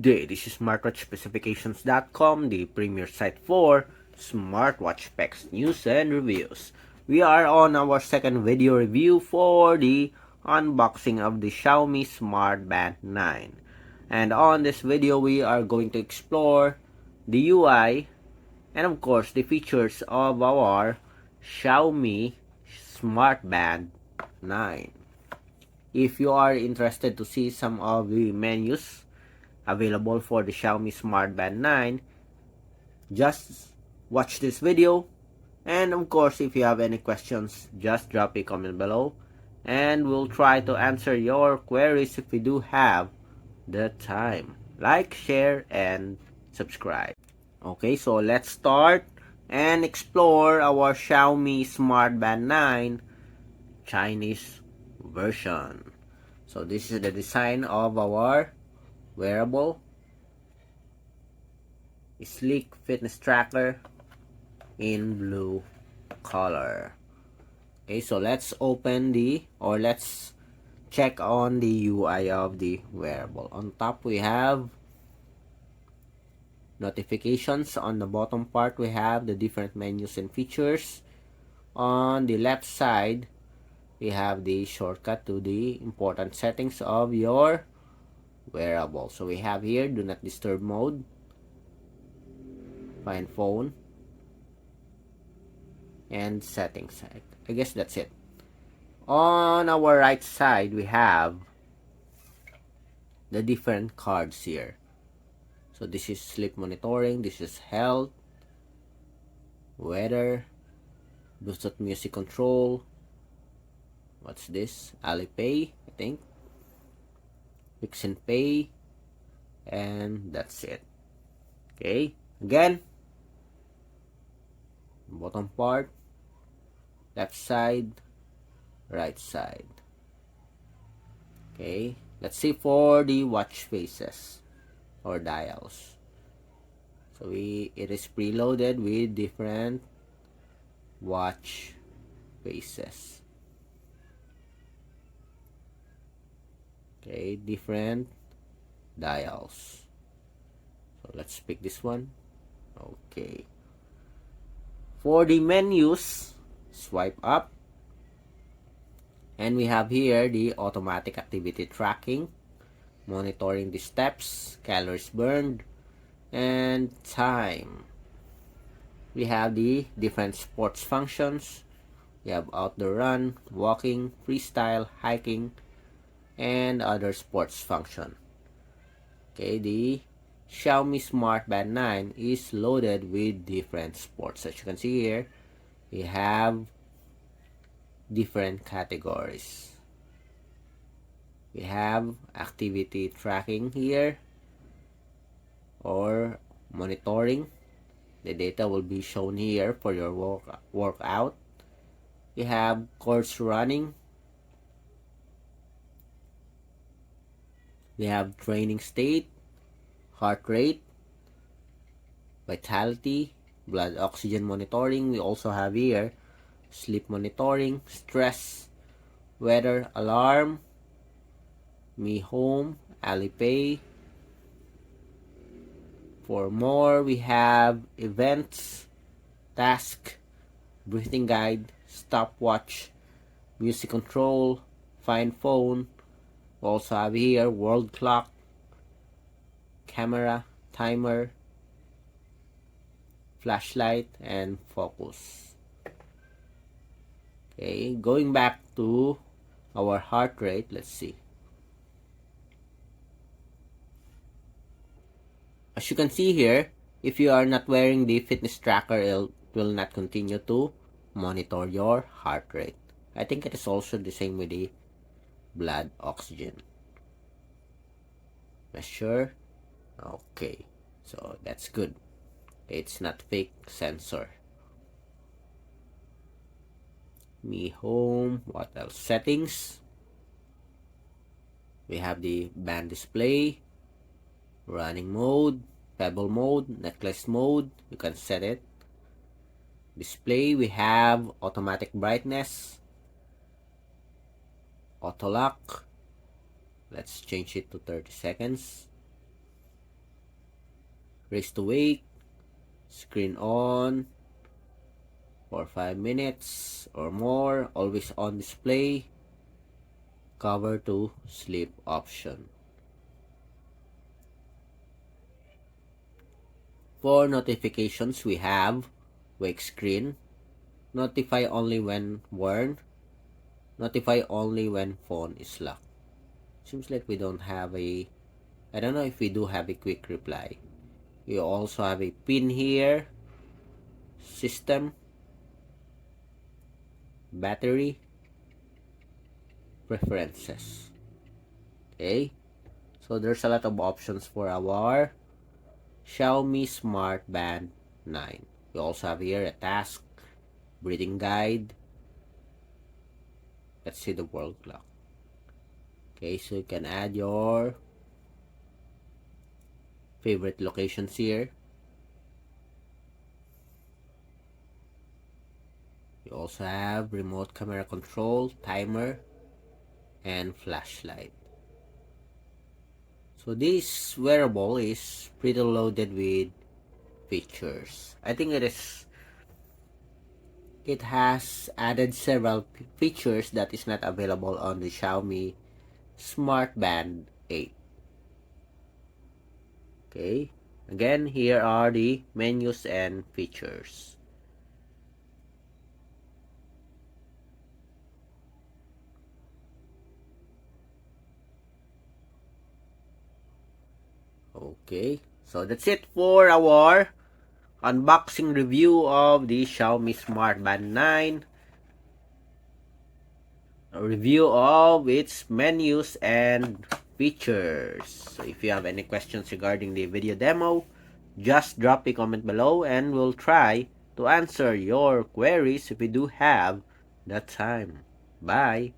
day, this is smartwatchspecifications.com, the premier site for smartwatch specs, news, and reviews. We are on our second video review for the unboxing of the Xiaomi Smartband 9. And on this video, we are going to explore the UI and of course the features of our Xiaomi Smartband 9. If you are interested to see some of the menus available for the Xiaomi Smartband 9, just watch this video. And of course, if you have any questions, just drop a comment below and we'll try to answer your queries if we do have the time. Like, share, and subscribe. Okay, so let's start and explore our Xiaomi Smartband 9 Chinese version. So this is the design of our wearable, a sleek fitness tracker in blue color. Okay, so let's let's check on the UI of the wearable. On top we have notifications. On the bottom part we have the different menus and features. On the left side we have the shortcut to the important settings of your wearable. So we have here do not disturb mode, find phone, and settings. I guess that's it. On our right side we have the different cards here. So this is sleep monitoring, this is health, weather, Bluetooth music control, what's this, Alipay I think, Fix and Pay, and that's it. Okay, again, bottom part, left side, right side. Okay, let's see for the watch faces or dials. So it is preloaded with different watch faces. Okay, different dials. So let's pick this one. Okay. For the menus, swipe up. And we have here the automatic activity tracking, monitoring the steps, calories burned, and time. We have the different sports functions. We have outdoor run, walking, freestyle, hiking, and other sports function. Okay, the Xiaomi Smartband 9 is loaded with different sports. As you can see here, we have different categories. We have activity tracking here or monitoring. The data will be shown here for your workout. We have course running. We have training state, heart rate, vitality, blood oxygen monitoring. We also have here sleep monitoring, stress, weather, alarm, Mi Home, Alipay. For more, we have events, task, breathing guide, stopwatch, music control, find phone. We also have here world clock, camera, timer, flashlight, and focus. Okay, going back to our heart rate, let's see. As you can see here, if you are not wearing the fitness tracker, it will not continue to monitor your heart rate. I think it is also the same with the blood oxygen. Measure. Okay, so that's good. It's not fake sensor. Mi Home, what else? Settings. We have the band display, running mode, pebble mode, necklace mode. You can set it. Display, we have automatic brightness, auto lock. Let's change it to 30 seconds. raise to wake, screen on for 5 minutes or more, always on display, cover to sleep option. For notifications, we have wake screen, notify only when worn, notify only when phone is locked. Seems like we don't have a, I don't know if we do have a quick reply. We also have a pin here, system, battery, preferences. Okay, so there's a lot of options for our Xiaomi Smartband 9. We also have here a task, breathing guide. Let's see the world clock. Okay, so you can add your favorite locations here. You also have remote camera control, timer, and flashlight. So this wearable is pretty loaded with features. I think it has added several features that is not available on the Xiaomi Smartband 8. Okay, again, here are the menus and features. Okay, so that's it for our unboxing review of the Xiaomi Smartband 9. A review of its menus and features. So if you have any questions regarding the video demo, just drop a comment below and we'll try to answer your queries if we do have that time. Bye!